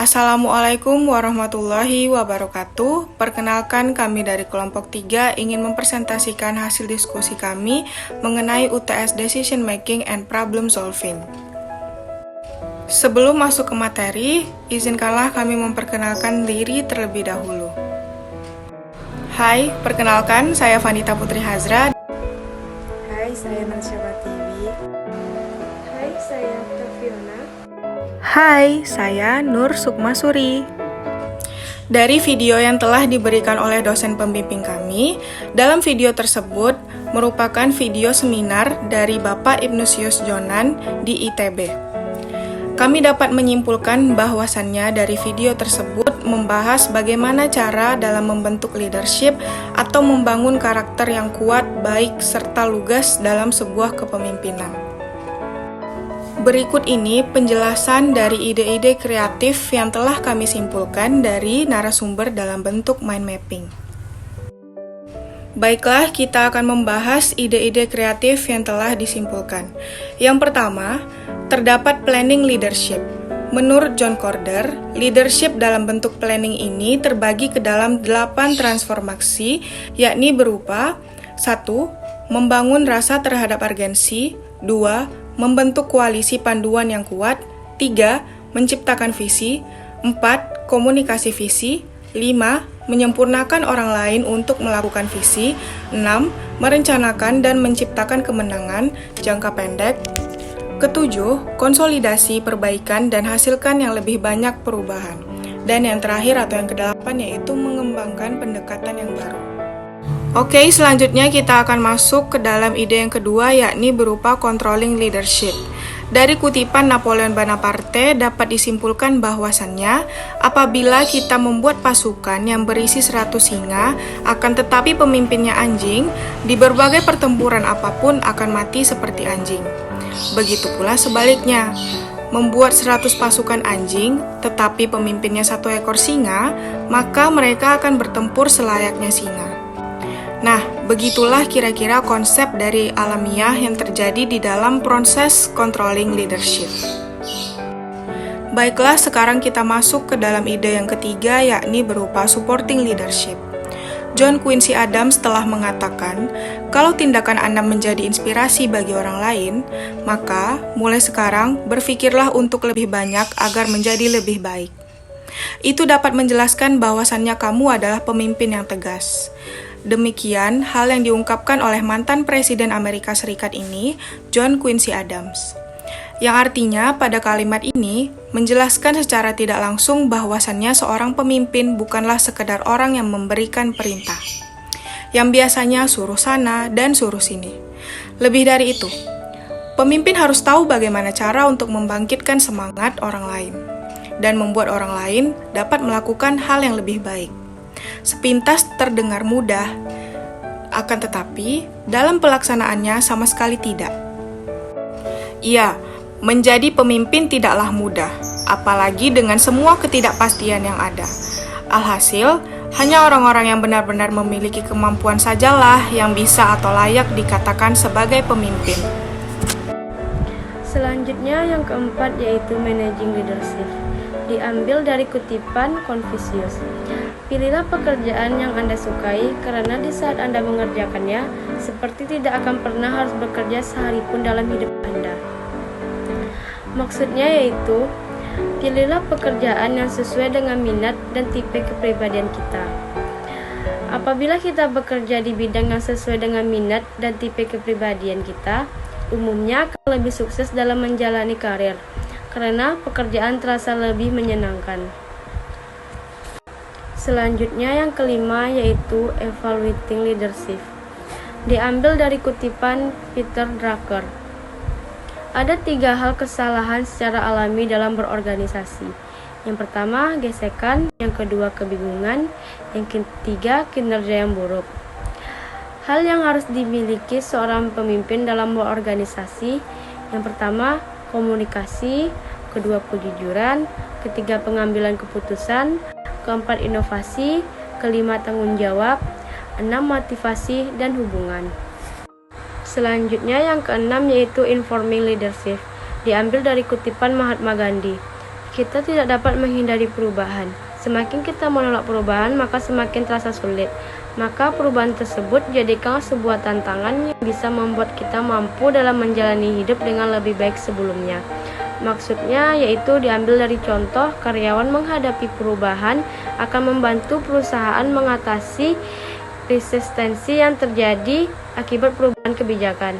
Assalamualaikum warahmatullahi wabarakatuh. Perkenalkan, kami dari kelompok 3 ingin mempresentasikan hasil diskusi kami mengenai UTS Decision Making and Problem Solving. Sebelum masuk ke materi, izinkanlah kami memperkenalkan diri terlebih dahulu. Hai, perkenalkan, saya Vanita Putri Hazra. Hai, saya Nasyaba Tiwi. Hai, saya Tafiona. Hai, saya Nur Sukmasuri. Dari video yang telah diberikan oleh dosen pembimbing kami, dalam video tersebut merupakan video seminar dari Bapak Ibnusius Jonan di ITB. Kami dapat menyimpulkan bahwasannya dari video tersebut membahas bagaimana cara dalam membentuk leadership atau membangun karakter yang kuat, baik, serta lugas dalam sebuah kepemimpinan. Berikut ini penjelasan dari ide-ide kreatif yang telah kami simpulkan dari narasumber dalam bentuk mind mapping. Baiklah, kita akan membahas ide-ide kreatif yang telah disimpulkan. Yang pertama, terdapat planning leadership. Menurut John Corder, leadership dalam bentuk planning ini terbagi ke dalam 8 transformasi, yakni berupa 1. Membangun rasa terhadap urgensi. 2. Membentuk koalisi panduan yang kuat. 3. Menciptakan visi. 4. Komunikasi visi. 5. Menyempurnakan orang lain untuk melakukan visi. 6. Merencanakan dan menciptakan kemenangan jangka pendek. Ketujuh, konsolidasi, perbaikan, dan hasilkan yang lebih banyak perubahan. Dan yang terakhir atau yang kedelapan yaitu mengembangkan pendekatan yang baru. Oke, selanjutnya kita akan masuk ke dalam ide yang kedua, yakni berupa controlling leadership. Dari kutipan Napoleon Bonaparte dapat disimpulkan bahwasannya apabila kita membuat pasukan yang berisi 100 singa, akan tetapi pemimpinnya anjing, di berbagai pertempuran apapun akan mati seperti anjing. Begitu pula sebaliknya, membuat 100 pasukan anjing, tetapi pemimpinnya 1 ekor singa, maka mereka akan bertempur selayaknya singa. Nah, begitulah kira-kira konsep dari alamiah yang terjadi di dalam proses controlling leadership. Baiklah, sekarang kita masuk ke dalam ide yang ketiga, yakni berupa supporting leadership. John Quincy Adams telah mengatakan, kalau tindakan Anda menjadi inspirasi bagi orang lain, maka mulai sekarang berpikirlah untuk lebih banyak agar menjadi lebih baik. Itu dapat menjelaskan bahwasannya kamu adalah pemimpin yang tegas. Demikian hal yang diungkapkan oleh mantan Presiden Amerika Serikat ini, John Quincy Adams. Yang artinya pada kalimat ini menjelaskan secara tidak langsung bahwasannya seorang pemimpin bukanlah sekedar orang yang memberikan perintah, yang biasanya suruh sana dan suruh sini. Lebih dari itu, pemimpin harus tahu bagaimana cara untuk membangkitkan semangat orang lain, dan membuat orang lain dapat melakukan hal yang lebih baik. Sepintas terdengar mudah, akan tetapi dalam pelaksanaannya sama sekali tidak. Iya, menjadi pemimpin tidaklah mudah, apalagi dengan semua ketidakpastian yang ada. Alhasil, hanya orang-orang yang benar-benar memiliki kemampuan sajalah yang bisa atau layak dikatakan sebagai pemimpin. Selanjutnya yang keempat yaitu managing leadership. Diambil dari kutipan Confucius. Pilihlah pekerjaan yang Anda sukai karena di saat Anda mengerjakannya, seperti tidak akan pernah harus bekerja sehari pun dalam hidup Anda. Maksudnya yaitu, pilihlah pekerjaan yang sesuai dengan minat dan tipe kepribadian kita. Apabila kita bekerja di bidang yang sesuai dengan minat dan tipe kepribadian kita, umumnya akan lebih sukses dalam menjalani karir, karena pekerjaan terasa lebih menyenangkan. Selanjutnya yang kelima yaitu evaluating leadership. Diambil dari kutipan Peter Drucker. Ada 3 hal kesalahan secara alami dalam berorganisasi. Yang pertama, gesekan. Yang kedua, kebingungan. Yang ketiga, kinerja yang buruk. Hal yang harus dimiliki seorang pemimpin dalam berorganisasi. Yang pertama, komunikasi. Kedua, kejujuran. Ketiga, pengambilan keputusan. Keempat, inovasi. Kelima, tanggung jawab. 6, motivasi dan hubungan. Selanjutnya yang keenam yaitu informing leadership. Diambil dari kutipan Mahatma Gandhi. Kita tidak dapat menghindari perubahan. Semakin kita menolak perubahan, maka semakin terasa sulit. Maka perubahan tersebut jadikan sebuah tantangan yang bisa membuat kita mampu dalam menjalani hidup dengan lebih baik sebelumnya. Maksudnya yaitu diambil dari contoh karyawan menghadapi perubahan akan membantu perusahaan mengatasi resistensi yang terjadi akibat perubahan kebijakan.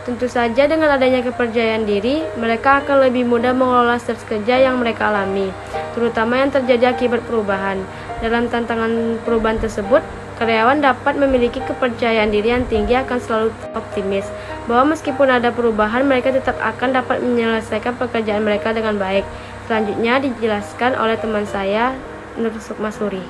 Tentu saja dengan adanya kepercayaan diri, mereka akan lebih mudah mengelola stres kerja yang mereka alami, terutama yang terjadi akibat perubahan. Dalam tantangan perubahan tersebut, karyawan dapat memiliki kepercayaan diri yang tinggi akan selalu optimis, bahwa meskipun ada perubahan, mereka tetap akan dapat menyelesaikan pekerjaan mereka dengan baik. Selanjutnya dijelaskan oleh teman saya, Nur Sukmasuri.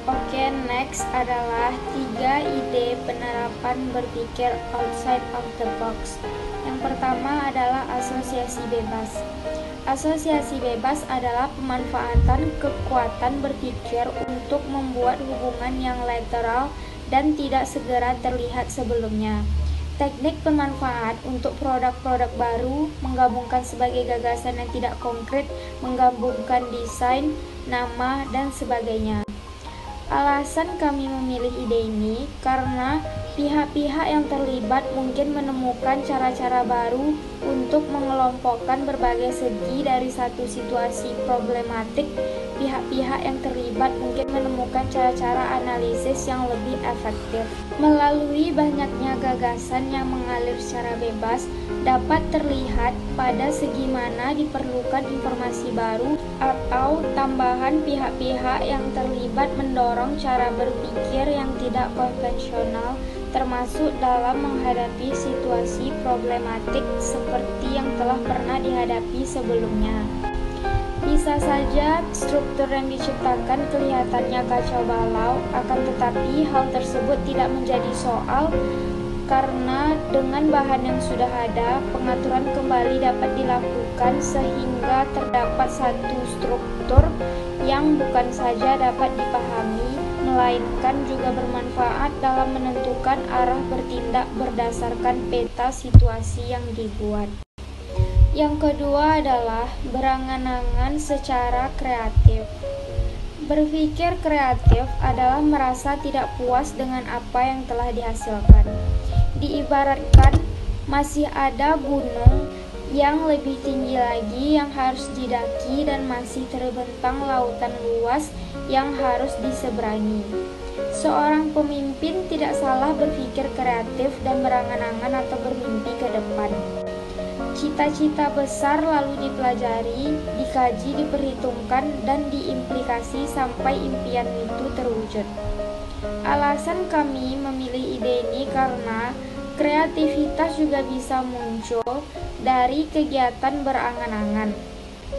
Oke, next adalah 3 ide penerapan berpikir outside of the box. Yang pertama adalah asosiasi bebas. Asosiasi bebas adalah pemanfaatan kekuatan berpikir untuk membuat hubungan yang lateral dan tidak segera terlihat sebelumnya. Teknik pemanfaat untuk produk-produk baru, menggabungkan sebagai gagasan yang tidak konkret, menggabungkan desain, nama, dan sebagainya. Alasan kami memilih ide ini karena pihak-pihak yang terlibat mungkin menemukan cara-cara baru untuk mengelompokkan berbagai segi dari satu situasi problematik. Pihak-pihak yang terlibat mungkin menemukan cara-cara analisis yang lebih efektif. Melalui banyaknya gagasan yang mengalir secara bebas, dapat terlihat pada segi mana diperlukan informasi baru atau tambahan. Pihak-pihak yang terlibat mendorong cara berpikir yang tidak konvensional, termasuk dalam menghadapi situasi problematik seperti yang telah pernah dihadapi sebelumnya. Bisa saja struktur yang diciptakan kelihatannya kacau balau, akan tetapi hal tersebut tidak menjadi soal karena dengan bahan yang sudah ada, pengaturan kembali dapat dilakukan sehingga terdapat satu struktur yang bukan saja dapat dipahami, melainkan juga bermanfaat dalam menentukan arah bertindak berdasarkan peta situasi yang dibuat. Yang kedua adalah berangan-angan secara kreatif. Berpikir kreatif adalah merasa tidak puas dengan apa yang telah dihasilkan. Diibaratkan masih ada gunung yang lebih tinggi lagi yang harus didaki dan masih terbentang lautan luas yang harus diseberangi. Seorang pemimpin tidak salah berpikir kreatif dan berangan-angan atau bermimpi ke depan. Cita-cita besar lalu dipelajari, dikaji, diperhitungkan, dan diimplikasi sampai impian itu terwujud. Alasan kami memilih ide ini karena kreativitas juga bisa muncul dari kegiatan berangan-angan.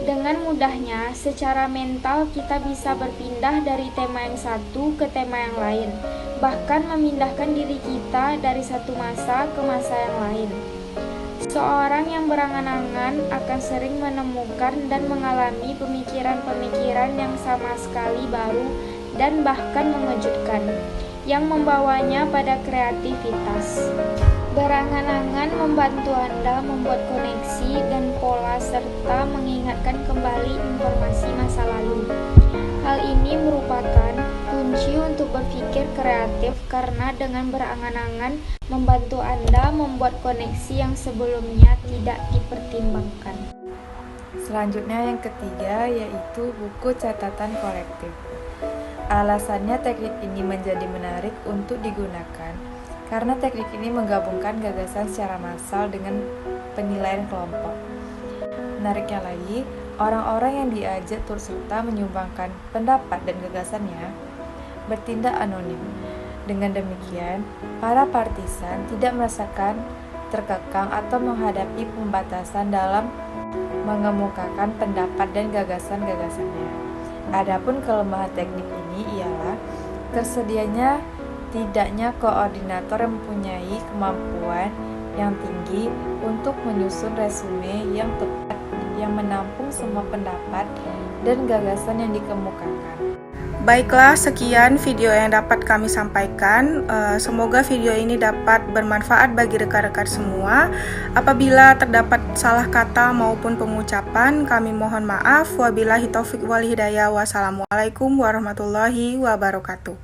Dengan mudahnya, secara mental kita bisa berpindah dari tema yang satu ke tema yang lain, bahkan memindahkan diri kita dari satu masa ke masa yang lain. Seorang yang berangan-angan akan sering menemukan dan mengalami pemikiran-pemikiran yang sama sekali baru dan bahkan mengejutkan, yang membawanya pada kreativitas. Berangan-angan membantu Anda membuat koneksi dan pola serta mengingatkan kembali informasi masa lalu. Hal ini merupakan kunci untuk berpikir kreatif karena dengan berangan-angan membantu Anda membuat koneksi yang sebelumnya tidak dipertimbangkan. Selanjutnya yang ketiga yaitu buku catatan kolektif. Alasannya teknik ini menjadi menarik untuk digunakan karena teknik ini menggabungkan gagasan secara massal dengan penilaian kelompok. Menariknya lagi, orang-orang yang diajak turut serta menyumbangkan pendapat dan gagasannya bertindak anonim. Dengan demikian, para partisan tidak merasakan terkekang atau menghadapi pembatasan dalam mengemukakan pendapat dan gagasan-gagasannya. Adapun kelemahan teknik ini ialah tersedianya tidaknya koordinator yang mempunyai kemampuan yang tinggi untuk menyusun resume yang tepat yang menampung semua pendapat dan gagasan yang dikemukakan. Baiklah, sekian video yang dapat kami sampaikan. Semoga video ini dapat bermanfaat bagi rekan-rekan semua. Apabila terdapat salah kata maupun pengucapan, kami mohon maaf. Wabillahi taufiq wal hidayah. Wassalamualaikum warahmatullahi wabarakatuh.